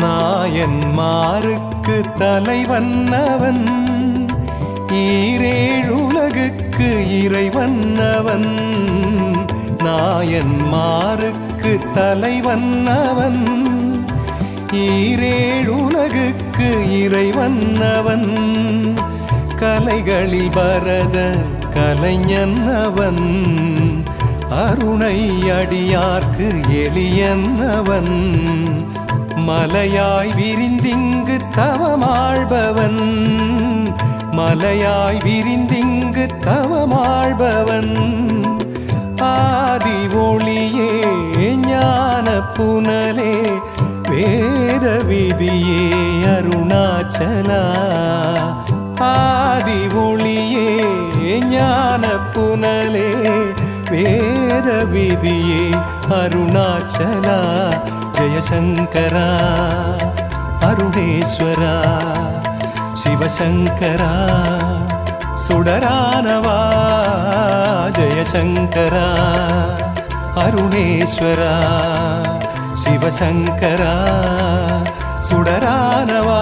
நாயன்மாருக்கு தலைவன்னவன், ஈரேழுலகுக்கு இறைவன்னவன். நாயன்மாருக்கு தலைவன்னவன், ஈரேழுலகுக்கு இறைவன்னவன். கலைகளில் பரத கலைஞன்னவன், அருணை அடியார்க்கு எளியன்னவன். மலையாய் விரிந்திங்கு தவமாழ்பவன், மலையாய் விரிந்திங்கு தவமாழ்பவன். ஆதி ஒளியே ஞான புனலே வேத விதியே அருணாச்சலா. ஆதி ஒளியே ஞான புனலே வேத விதியே அருணாச்சலா. ஜெயசங்கரா அருணேஸ்வரா சிவசங்கரா சுடரானவா. ஜெயசங்கரா அருணேஸ்வரா சிவசங்கரா சுடரானவா.